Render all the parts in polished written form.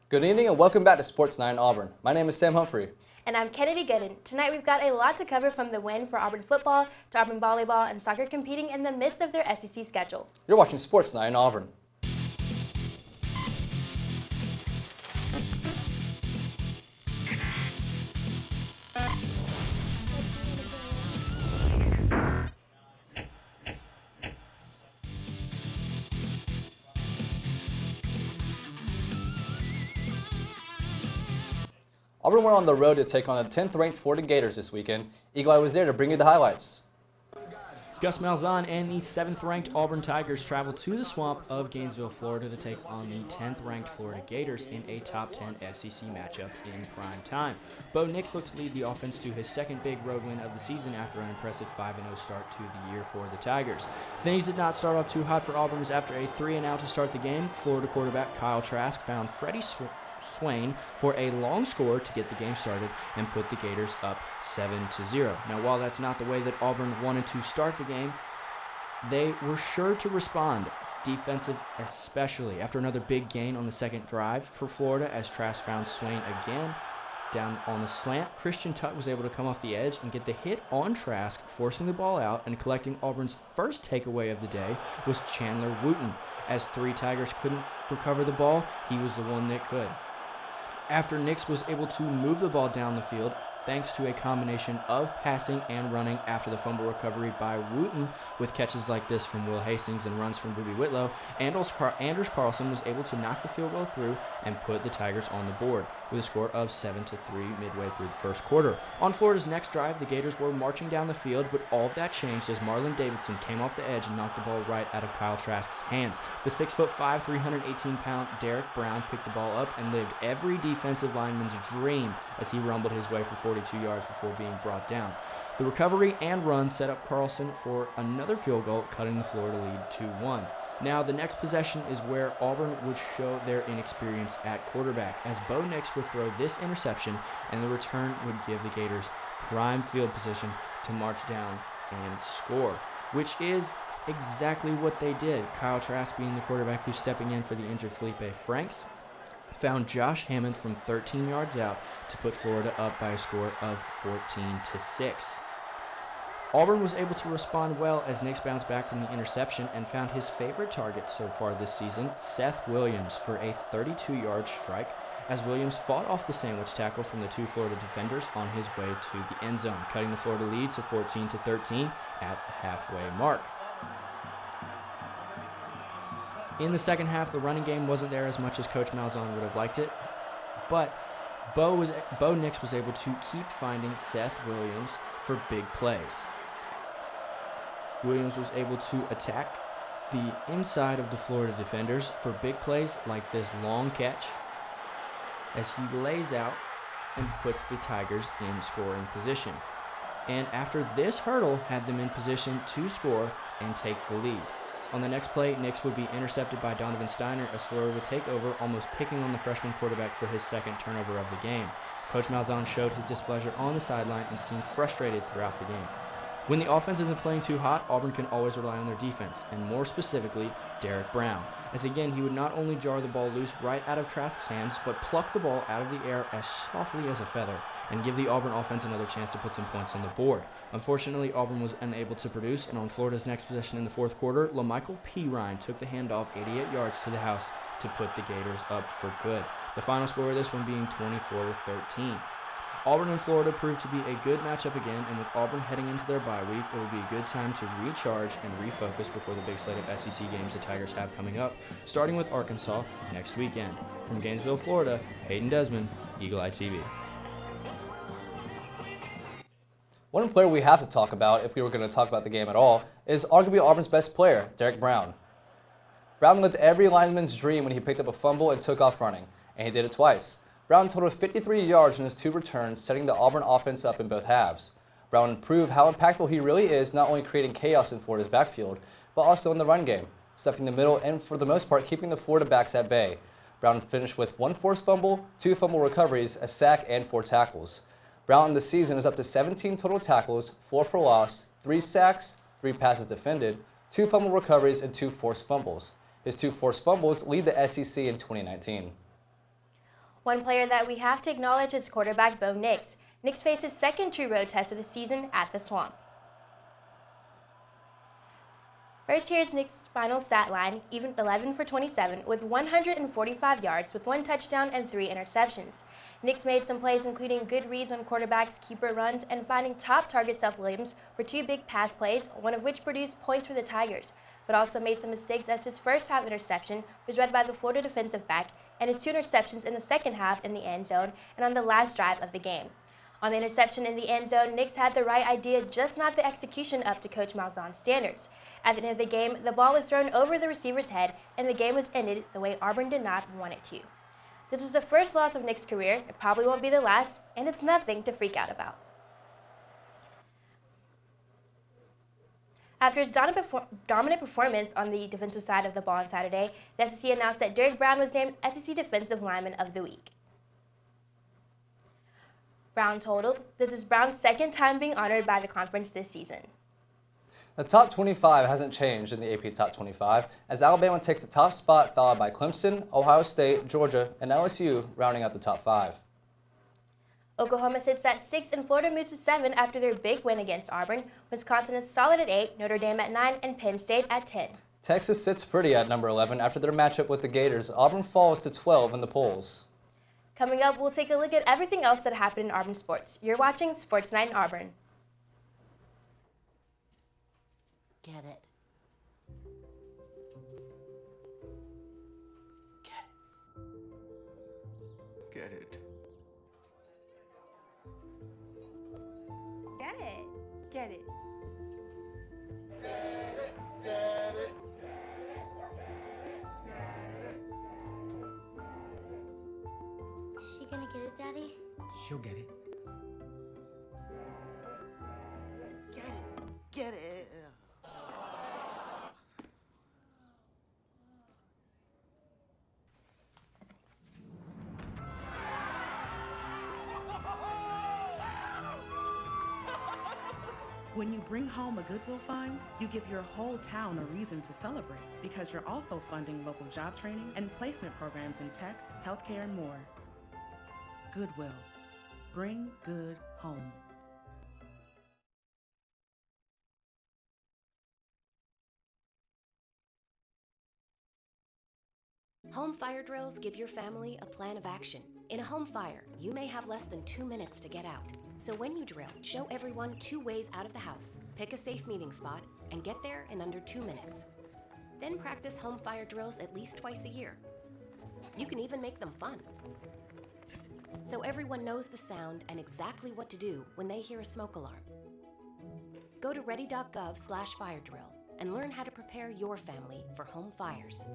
Good evening and welcome back to Sports 9 Auburn. My name is Sam Humphrey. And I'm Kennedy Gooden. Tonight we've got a lot to cover, from the win for Auburn football to Auburn volleyball and soccer competing in the midst of their SEC schedule. You're watching Sports 9 Auburn. Auburn went on the road to take on the 10th-ranked Florida Gators this weekend. Eagle Eye was there to bring you the highlights. Gus Malzahn and the 7th-ranked Auburn Tigers traveled to the swamp of Gainesville, Florida to take on the 10th-ranked Florida Gators in a top 10 SEC matchup in prime time. Bo Nix looked to lead the offense to his second big road win of the season after an impressive 5-0 start to the year for the Tigers. Things did not start off too hot for Auburn, as after a 3-and-out to start the game, Florida quarterback Kyle Trask found Freddie Swain for a long score to get the game started and put the Gators up 7-0. Now, while that's not the way that Auburn wanted to start the game, they were sure to respond, defensive especially, after another big gain on the second drive for Florida as Trask found Swain again down on the slant. Christian Tuck was able to come off the edge and get the hit on Trask, forcing the ball out, and collecting Auburn's first takeaway of the day was Chandler Wooten. As 3 Tigers couldn't recover the ball, he was the one that could. After Nix was able to move the ball down the field, thanks to a combination of passing and running after the fumble recovery by Wooten, with catches like this from Will Hastings and runs from Booby Whitlow, Anders Carlson was able to knock the field goal through and put the Tigers on the board with a score of 7-3 midway through the first quarter. On Florida's next drive, the Gators were marching down the field, but all of that changed as Marlon Davidson came off the edge and knocked the ball right out of Kyle Trask's hands. The 6'5", 318-pound Derek Brown picked the ball up and lived every defensive lineman's dream as he rumbled his way for 42 yards before being brought down. The recovery and run set up Carlson for another field goal, cutting the Florida lead 2-1. Now, the next possession is where Auburn would show their inexperience at quarterback, as Bo Nix would throw this interception, and the return would give the Gators prime field position to march down and score, which is exactly what they did. Kyle Trask, being the quarterback who's stepping in for the injured Felipe Franks, found Josh Hammond from 13 yards out to put Florida up by a score of 14-6. Auburn was able to respond well as Nix bounced back from the interception and found his favorite target so far this season, Seth Williams, for a 32-yard strike, as Williams fought off the sandwich tackle from the 2 Florida defenders on his way to the end zone, cutting the Florida lead to 14-13 at the halfway mark. In the second half, the running game wasn't there as much as Coach Malzahn would have liked it, but Bo Nix was able to keep finding Seth Williams for big plays. Williams was able to attack the inside of the Florida defenders for big plays like this long catch, as he lays out and puts the Tigers in scoring position. And after this hurdle, had them in position to score and take the lead. On the next play, Nix would be intercepted by Donovan Steiner as Florida would take over, almost picking on the freshman quarterback for his second turnover of the game. Coach Malzahn showed his displeasure on the sideline and seemed frustrated throughout the game. When the offense isn't playing too hot, Auburn can always rely on their defense, and more specifically, Derek Brown, as again he would not only jar the ball loose right out of Trask's hands, but pluck the ball out of the air as softly as a feather and give the Auburn offense another chance to put some points on the board. Unfortunately, Auburn was unable to produce, and on Florida's next possession in the fourth quarter, LaMichael Pirine took the handoff 88 yards to the house to put the Gators up for good. The final score of this one being 24-13. Auburn and Florida proved to be a good matchup again, and with Auburn heading into their bye week, it will be a good time to recharge and refocus before the big slate of SEC games the Tigers have coming up, starting with Arkansas next weekend. From Gainesville, Florida, Hayden Desmond, Eagle Eye TV. One player we have to talk about, if we were going to talk about the game at all, is arguably Auburn's best player, Derek Brown. Brown lived every lineman's dream when he picked up a fumble and took off running, and he did it twice. Brown totaled 53 yards in his 2 returns, setting the Auburn offense up in both halves. Brown proved how impactful he really is, not only creating chaos in Florida's backfield, but also in the run game, stuffing the middle and, for the most part, keeping the Florida backs at bay. Brown finished with 1 forced fumble, 2 fumble recoveries, a sack, and 4 tackles. Brown this season is up to 17 total tackles, 4 for loss, 3 sacks, 3 passes defended, 2 fumble recoveries, and 2 forced fumbles. His 2 forced fumbles lead the SEC in 2019. One player that we have to acknowledge is quarterback Bo Nix. Nix faced his second true road test of the season at the Swamp. First, here's Nix's final stat line, even 11 for 27, with 145 yards, with 1 touchdown and 3 interceptions. Nix made some plays, including good reads on quarterbacks, keeper runs, and finding top target Seth Williams for 2 big pass plays, one of which produced points for the Tigers, but also made some mistakes as his first half interception was read by the Florida defensive back, and his 2 interceptions in the second half in the end zone and on the last drive of the game. On the interception in the end zone, Nix had the right idea, just not the execution up to Coach Malzahn's standards. At the end of the game, the ball was thrown over the receiver's head, and the game was ended the way Auburn did not want it to. This was the first loss of Nix's career. It probably won't be the last, and it's nothing to freak out about. After his dominant performance on the defensive side of the ball on Saturday, the SEC announced that Derek Brown was named SEC Defensive Lineman of the Week. Brown totaled. This is Brown's second time being honored by the conference this season. The top 25 hasn't changed in the AP Top 25, as Alabama takes the top spot, followed by Clemson, Ohio State, Georgia, and LSU rounding out the top 5. Oklahoma sits at 6 and Florida moves to 7 after their big win against Auburn. Wisconsin is solid at 8, Notre Dame at 9, and Penn State at 10. Texas sits pretty at number 11 after their matchup with the Gators. Auburn falls to 12 in the polls. Coming up, we'll take a look at everything else that happened in Auburn sports. You're watching Sports Night in Auburn. Get it. Get it. Get it. Get it. Is she gonna get it, Daddy? She'll get it. Get it. Get it. When you bring home a Goodwill find, you give your whole town a reason to celebrate because you're also funding local job training and placement programs in tech, healthcare, and more. Goodwill. Bring good home. Home fire drills give your family a plan of action. In a home fire, you may have less than 2 minutes to get out. So when you drill, show everyone 2 ways out of the house, pick a safe meeting spot, and get there in under 2 minutes. Then practice home fire drills at least twice a year. You can even make them fun. So everyone knows the sound and exactly what to do when they hear a smoke alarm. Go to ready.gov/fire drill and learn how to prepare your family for home fires.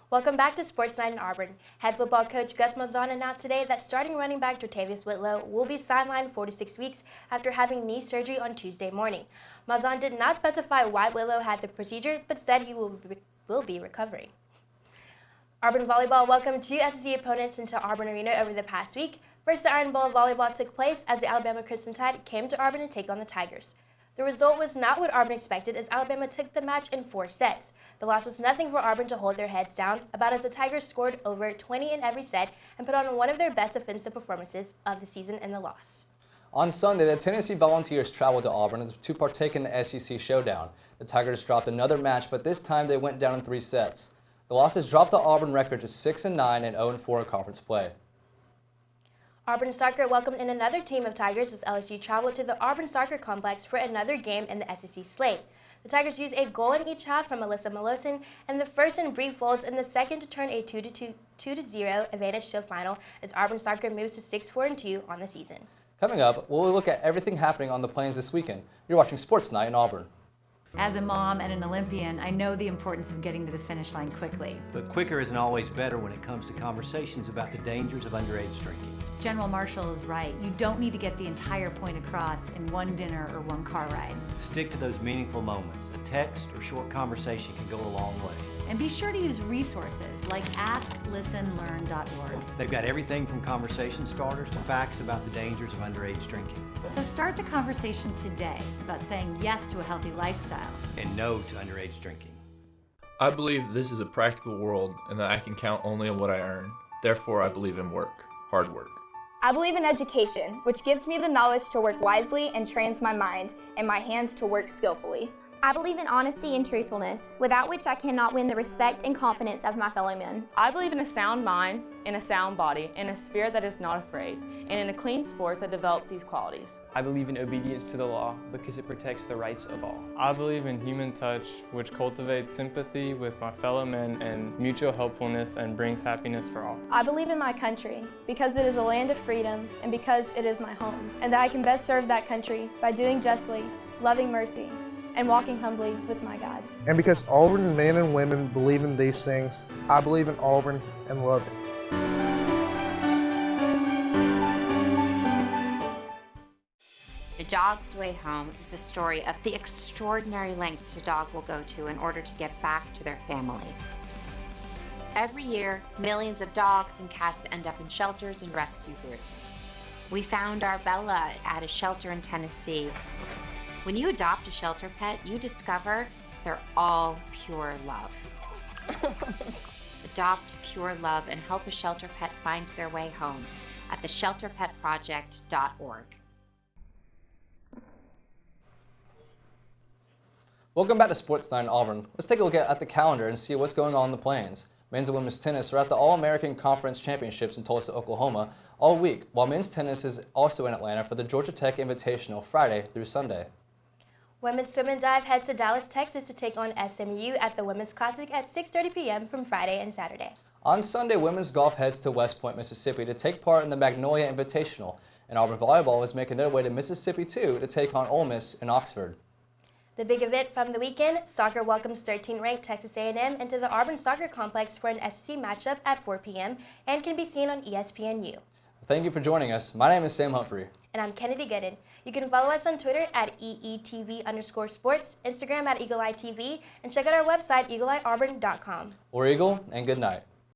Welcome back to Sports Night in Auburn. Head football coach Gus Malzahn announced today that starting running back JaTarvious Whitlow will be sidelined 4 to 6 weeks after having knee surgery on Tuesday morning. Malzahn did not specify why Whitlow had the procedure, but said he will be recovering. Auburn volleyball welcomed 2 SEC opponents into Auburn Arena over the past week. First, the Iron Bowl volleyball took place as the Alabama Crimson Tide came to Auburn to take on the Tigers. The result was not what Auburn expected as Alabama took the match in 4 sets. The loss was nothing for Auburn to hold their heads down, about as the Tigers scored over 20 in every set and put on one of their best offensive performances of the season in the loss. On Sunday, the Tennessee Volunteers traveled to Auburn to partake in the SEC showdown. The Tigers dropped another match, but this time they went down in 3 sets. The losses dropped the Auburn record to 6-9 and 0-4 in conference play. Auburn soccer welcomed in another team of Tigers as LSU traveled to the Auburn Soccer Complex for another game in the SEC slate. The Tigers used a goal in each half from Alyssa Malosin, and the first in Bree Folds, and the second to turn a 2-0 advantage to a final as Auburn soccer moves to 6-4-2 on the season. Coming up, we'll look at everything happening on the Plains this weekend. You're watching Sports Night in Auburn. As a mom and an Olympian, I know the importance of getting to the finish line quickly. But quicker isn't always better when it comes to conversations about the dangers of underage drinking. General Marshall is right. You don't need to get the entire point across in one dinner or one car ride. Stick to those meaningful moments. A text or short conversation can go a long way. And be sure to use resources like asklistenlearn.org. They've got everything from conversation starters to facts about the dangers of underage drinking. So start the conversation today about saying yes to a healthy lifestyle. And no to underage drinking. I believe this is a practical world and that I can count only on what I earn. Therefore, I believe in work, hard work. I believe in education, which gives me the knowledge to work wisely and trains my mind and my hands to work skillfully. I believe in honesty and truthfulness, without which I cannot win the respect and confidence of my fellow men. I believe in a sound mind, in a sound body, in a spirit that is not afraid, and in a clean sport that develops these qualities. I believe in obedience to the law because it protects the rights of all. I believe in human touch, which cultivates sympathy with my fellow men and mutual helpfulness and brings happiness for all. I believe in my country because it is a land of freedom and because it is my home, and that I can best serve that country by doing justly, loving mercy, and walking humbly with my God. And because Auburn men and women believe in these things, I believe in Auburn and love it. The Dog's Way Home is the story of the extraordinary lengths a dog will go to in order to get back to their family. Every year, millions of dogs and cats end up in shelters and rescue groups. We found our Bella at a shelter in Tennessee. When you adopt a shelter pet, you discover they're all pure love. Adopt pure love and help a shelter pet find their way home at theshelterpetproject.org. Welcome back to Sports Night in Auburn. Let's take a look at the calendar and see what's going on in the Plains. Men's and women's tennis are at the All-American Conference Championships in Tulsa, Oklahoma all week, while men's tennis is also in Atlanta for the Georgia Tech Invitational Friday through Sunday. Women's swim and dive heads to Dallas, Texas to take on SMU at the Women's Classic at 6:30 p.m. from Friday and Saturday. On Sunday, women's golf heads to West Point, Mississippi to take part in the Magnolia Invitational, and Auburn volleyball is making their way to Mississippi too to take on Ole Miss in Oxford. The big event from the weekend, soccer welcomes 13th-ranked Texas A&M into the Auburn Soccer Complex for an SEC matchup at 4 p.m. and can be seen on ESPNU. Thank you for joining us. My name is Sam Humphrey. And I'm Kennedy Gooden. You can follow us on Twitter at EETV_sports, Instagram at EagleEyeTV, and check out our website, eagleeyeauburn.com. War Eagle, and good night.